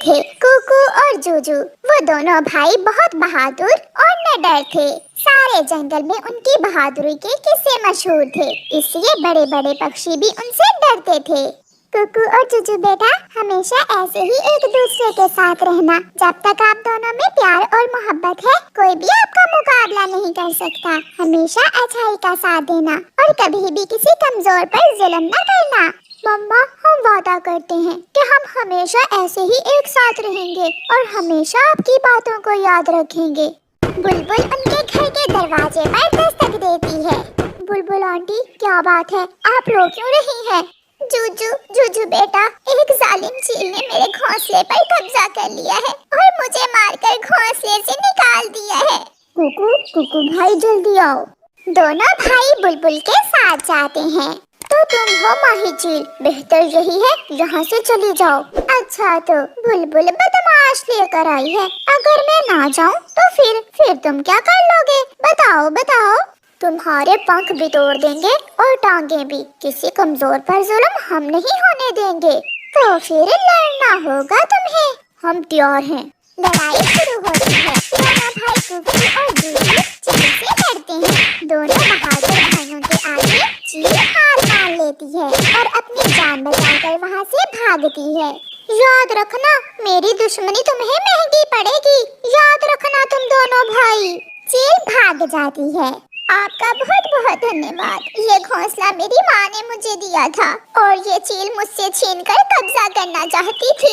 थे कुकू और जूजू। वो दोनों भाई बहुत बहादुर और निडर थे। सारे जंगल में उनकी बहादुरी के किस्से मशहूर थे, इसलिए बड़े बड़े पक्षी भी उनसे डरते थे। कुकू और जूजू बेटा, हमेशा ऐसे ही एक दूसरे के साथ रहना। जब तक आप दोनों में प्यार और मोहब्बत है, कोई भी आपका मुकाबला नहीं कर सकता। हमेशा अच्छाई का साथ देना और कभी भी किसी कमजोर पर जुल्म न करना। मम्मा, हम वादा करते हैं कि हम हमेशा ऐसे ही एक साथ रहेंगे और हमेशा आपकी बातों को याद रखेंगे। बुलबुल उनके घर के दरवाजे पर दस्तक देती है। बुलबुल आंटी, क्या बात है, आप रो क्यों रही हैं? जूजू जूजू बेटा, एक जालिम चील ने मेरे घोंसले पर कब्जा कर लिया है और मुझे मारकर घोंसले से निकाल दिया है। कुकू कुकू भाई, जल्दी आओ। दोनों भाई बुलबुल के साथ जाते हैं। तो तुम हो माही चील, बेहतर यही है यहाँ से चली जाओ। अच्छा, तो बुलबुल बदमाश लेकर आई है, अगर मैं ना जाऊँ तो फिर तुम क्या कर लोगे? बताओ बताओ। तुम्हारे पंख भी तोड़ देंगे और टांगे भी। किसी कमजोर पर जुल्म हम नहीं होने देंगे। तो फिर लड़ना होगा तुम्हें। हम तैयार हैं। लड़ाई शुरू होती है। दोनों भाई कुकू और जूजू चील से लड़ते हैं। दोनों बहादुर भाइयों के आगे चील हार मान लेती है और अपनी जान बचाकर वहाँ से भागती है। याद रखना, मेरी दुश्मनी तुम्हें महंगी पड़ेगी। याद रखना तुम दोनों भाई। चील भाग जाती है। आपका बहुत बहुत धन्यवाद। ये घोंसला मेरी माँ ने मुझे दिया था और ये चील मुझसे छीनकर कब्जा करना चाहती थी।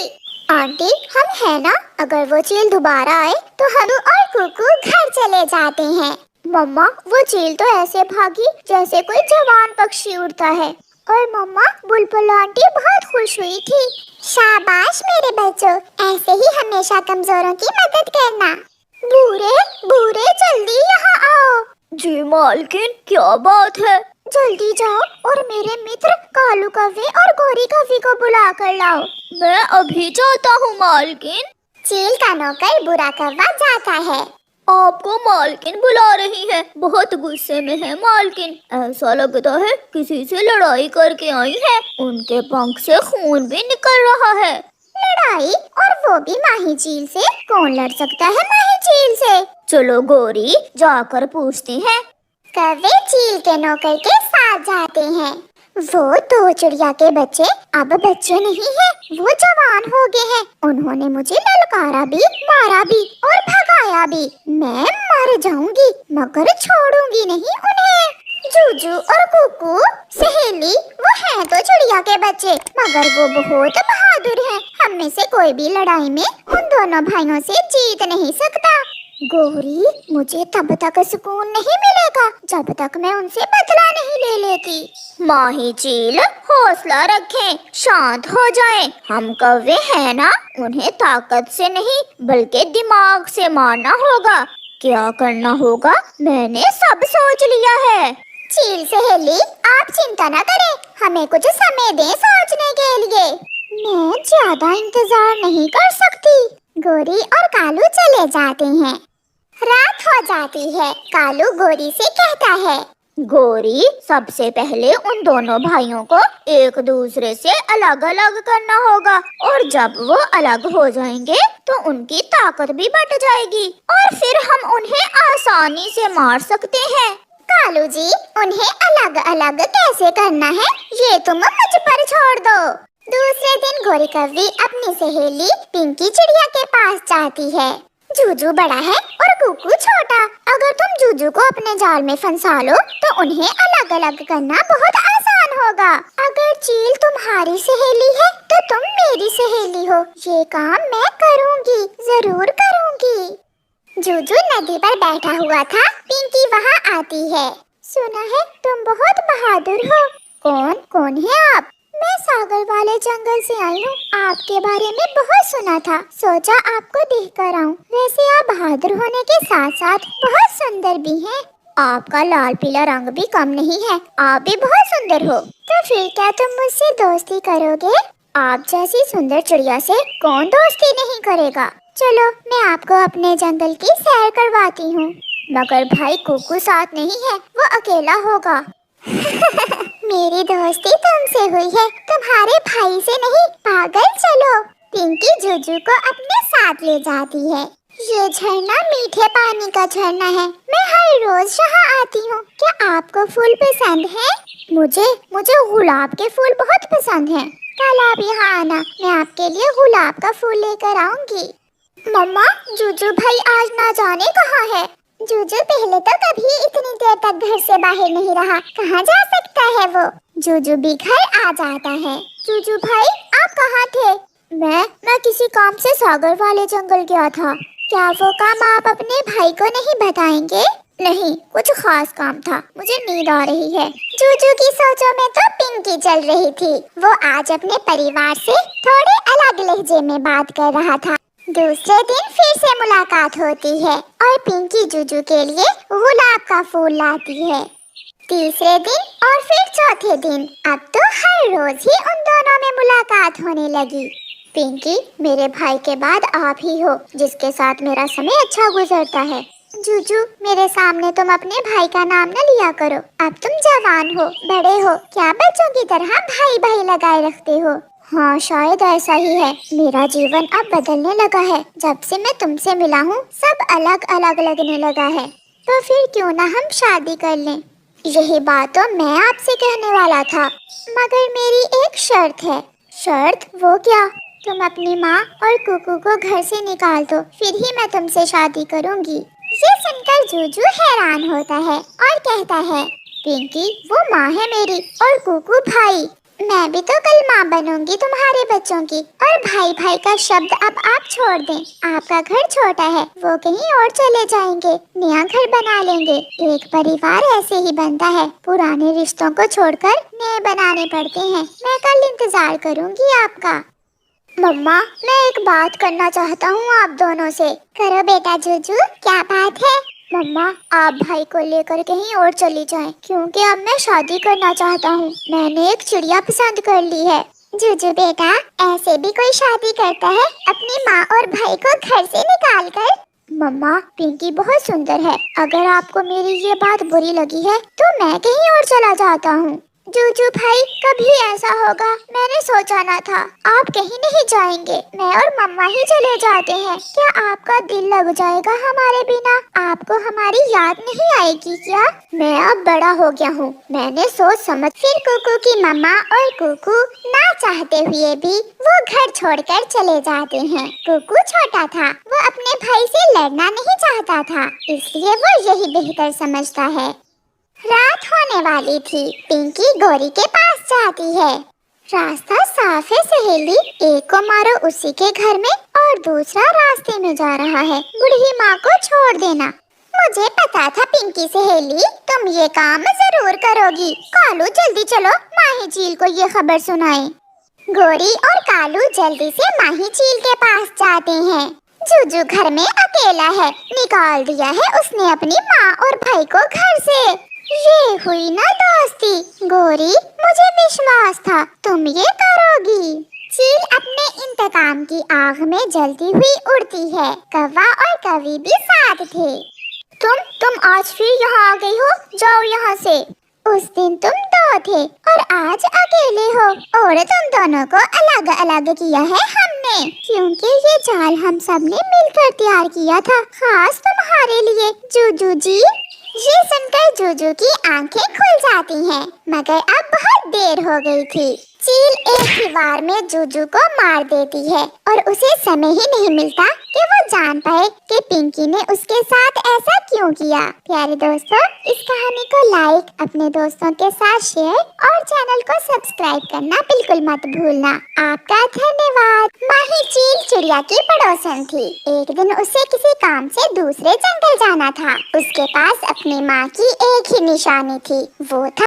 आंटी, हम है ना, अगर वो चील दोबारा आए तो हम और कुकू घर चले जाते हैं। मम्मा, वो चील तो ऐसे भागी जैसे कोई जवान पक्षी उड़ता है। और मम्मा, बुलबुल आंटी बहुत खुश हुई थी। शाबाश मेरे बच्चों, ऐसे ही हमेशा कमजोरों की मदद करना। बूरे बूरे, जल्दी यहाँ आओ। जी मालकिन, क्या बात है? जल्दी जाओ और मेरे मित्र कालू कौवे और गोरी कौवी को बुला कर लाओ। मैं अभी जाता हूँ मालकिन। चील का नौकर बुरा कौवा जाता है। आपको मालकिन बुला रही है, बहुत गुस्से में है मालकिन। ऐसा लगता है किसी से लड़ाई करके आई है, उनके पंख से खून भी निकल रहा है। लड़ाई, और वो भी माही चील से? कौन लड़ सकता है माही चील से? चलो गोरी, जाकर पूछते हैं। कौवे चील के नौकर के साथ जाते हैं। वो दो चिड़िया के बच्चे अब बच्चे नहीं हैं, वो जवान हो गए हैं। उन्होंने मुझे ललकारा भी, मारा भी और भगाया भी। मैं मर जाऊंगी मगर छोड़ूंगी नहीं उन्हें। जूजू और कुकू सहेली, वो हैं तो चिड़िया के बच्चे, मगर वो बहुत बहादुर हैं। हम में से कोई भी लड़ाई में उन दोनों भाइयों से जीत नहीं सकता। गोरी, मुझे तब तक सुकून नहीं मिलेगा जब तक मैं उनसे बदला नहीं ले लेती। माही चील, हौसला रखें, शांत हो जाएं। हम कौवे हैं ना, उन्हें ताकत से नहीं बल्कि दिमाग से मारना होगा। क्या करना होगा मैंने सब सोच लिया है। चील सहेली, आप चिंता न करें, हमें कुछ समय दें सोचने के लिए। मैं ज्यादा इंतजार नहीं कर सकती। गोरी और कालू चले जाते हैं। रात हो जाती है। कालू गोरी से कहता है, गोरी, सबसे पहले उन दोनों भाइयों को एक दूसरे से अलग अलग करना होगा और जब वो अलग हो जाएंगे तो उनकी ताकत भी बढ़ जाएगी और फिर हम उन्हें आसानी से मार सकते हैं। कालू जी, उन्हें अलग अलग कैसे करना है ये तुम मुझ पर छोड़ दो। दूसरे दिन गोरी कौवी अपनी सहेली पिंकी चिड़िया के पास जाती है। जूजू बड़ा है और कुकू छोटा। अगर तुम जूजू को अपने जाल में फंसा लो तो उन्हें अलग अलग करना बहुत आसान होगा। अगर चील तुम्हारी सहेली है तो तुम मेरी सहेली हो। ये काम मैं करूँगी, जरूर करूँगी। जूजू नदी पर बैठा हुआ था। पिंकी वहाँ आती है। सुना है तुम बहुत बहादुर हो। कौन कौन है आप? मैं सागर वाले जंगल से आई हूँ। आपके बारे में बहुत सुना था, सोचा आपको देख कर आऊँ। वैसे आप बहादुर होने के साथ साथ बहुत सुंदर भी हैं। आपका लाल पीला रंग भी कम नहीं है, आप भी बहुत सुंदर हो। तो फिर क्या तुम मुझसे दोस्ती करोगे? आप जैसी सुंदर चिड़िया से कौन दोस्ती नहीं करेगा। चलो मैं आपको अपने जंगल की सैर करवाती हूँ। मगर भाई कुकू साथ नहीं है, वो अकेला होगा। मेरी दोस्ती तुमसे हुई है, तुम्हारे भाई से नहीं। पागल, चलो। पिंकी जूजू को अपने साथ ले जाती है। ये झरना मीठे पानी का झरना है। मैं हर रोज यहाँ आती हूँ। क्या आपको फूल पसंद है? मुझे मुझे गुलाब के फूल बहुत पसंद हैं। कल आप यहाँ आना, मैं आपके लिए गुलाब का फूल लेकर आऊंगी। मम्मा, जूजू भाई आज ना जाने कहाँ है। जूजू पहले तो कभी इतनी देर तक घर से बाहर नहीं रहा, कहाँ जा सकता है वो? जूजू भी घर आ जाता है। जूजू भाई, आप कहाँ थे? मैं किसी काम से सागर वाले जंगल गया था। क्या वो काम आप अपने भाई को नहीं बताएंगे? नहीं, कुछ खास काम था, मुझे नींद आ रही है। जूजू की सोचों में तो पिंकी चल रही थी। वो आज अपने परिवार से थोड़े अलग लहजे में बात कर रहा था। दूसरे दिन फिर से मुलाकात होती है और पिंकी जूजू के लिए गुलाब का फूल लाती है। तीसरे दिन और फिर चौथे दिन। अब तो हर रोज ही उन दोनों में मुलाकात होने लगी। पिंकी, मेरे भाई के बाद आप ही हो जिसके साथ मेरा समय अच्छा गुजरता है। जूजू, मेरे सामने तुम अपने भाई का नाम न लिया करो। अब तुम जवान हो, बड़े हो, क्या बच्चों की तरह भाई भाई लगाए रखते हो? हाँ, शायद ऐसा ही है। मेरा जीवन अब बदलने लगा है। जब से मैं तुमसे मिला हूँ सब अलग अलग लगने लगा है। तो फिर क्यों ना हम शादी कर लें? यही बात तो मैं आपसे कहने वाला था, मगर मेरी एक शर्त है। शर्त? वो क्या? तुम अपनी माँ और कुकू को घर से निकाल दो, फिर ही मैं तुमसे शादी करूँगी। ये सुनकर जूजू हैरान होता है और कहता है, पिंकी, वो माँ है मेरी और कुकू भाई। मैं भी तो कल माँ बनूंगी तुम्हारे बच्चों की। और भाई भाई का शब्द अब आप छोड़ दें। आपका घर छोटा है, वो कहीं और चले जाएंगे, नया घर बना लेंगे। एक परिवार ऐसे ही बनता है, पुराने रिश्तों को छोड़कर नए बनाने पड़ते हैं। मैं कल इंतजार करूंगी आपका। मम्मा, मैं एक बात करना चाहता हूँ आप दोनों से। करो बेटा जूजू, क्या बात है? मम्मा, आप भाई को लेकर कहीं और चली जाएं, क्योंकि अब मैं शादी करना चाहता हूँ। मैंने एक चिड़िया पसंद कर ली है। जूजू बेटा, ऐसे भी कोई शादी करता है अपनी माँ और भाई को घर से निकाल कर? मम्मा, पिंकी बहुत सुंदर है। अगर आपको मेरी ये बात बुरी लगी है तो मैं कहीं और चला जाता हूँ। जूजू भाई, कभी ऐसा होगा मैंने सोचा ना था। आप कहीं नहीं जाएंगे, मैं और मम्मा ही चले जाते हैं। क्या आपका दिल लग जाएगा हमारे बिना? आपको हमारी याद नहीं आएगी क्या? मैं अब बड़ा हो गया हूँ, मैंने सोच समझ। फिर कुकू की मम्मा और कुकू ना चाहते हुए भी वो घर छोड़कर चले जाते हैं। कुकू छोटा था, वो अपने भाई से लड़ना नहीं चाहता था, इसलिए वो यही बेहतर समझता है। रात होने वाली थी। पिंकी गौरी के पास जाती है। रास्ता साफ है सहेली, एक को मारो उसी के घर में और दूसरा रास्ते में जा रहा है। बूढ़ी माँ को छोड़ देना। मुझे पता था पिंकी सहेली, तुम ये काम जरूर करोगी। कालू, जल्दी चलो, माही झील को ये खबर सुनाएं। गौरी और कालू जल्दी से माही झील के पास जाते हैं। जूजू घर में अकेला है, निकाल दिया है उसने अपनी माँ और भाई को घर से। ये हुई ना दोस्ती। गौरी, मुझे विश्वास था तुम ये करोगी। चील अपने इंतकाम की आग में जलती हुई उड़ती है। कौवा और कवि भी साथ थे। तुम आज फिर यहाँ आ गई हो, जाओ यहाँ से। उस दिन तुम दो थे और आज अकेले हो, और तुम दोनों को अलग अलग किया है हमने, क्योंकि ये जाल हम सब ने मिलकर तैयार किया था, खास तुम्हारे लिए जूजू जी। ये सुनकर जूजू की आंखें खुल जाती हैं, मगर अब बहुत देर हो गई थी। चील एक ही वार में जूजू को मार देती है और उसे समय ही नहीं मिलता कि वो जान पाए कि पिंकी ने उसके साथ ऐसा क्यों किया। प्यारे दोस्तों, इस कहानी को लाइक, अपने दोस्तों के साथ शेयर और चैनल को सब्सक्राइब करना बिल्कुल मत भूलना। आपका धन्यवाद। माही चील चिड़िया की पड़ोसन थी। एक दिन उसे किसी काम से दूसरे जंगल जाना था। उसके पास अपनी माँ की एक ही निशानी थी, वो था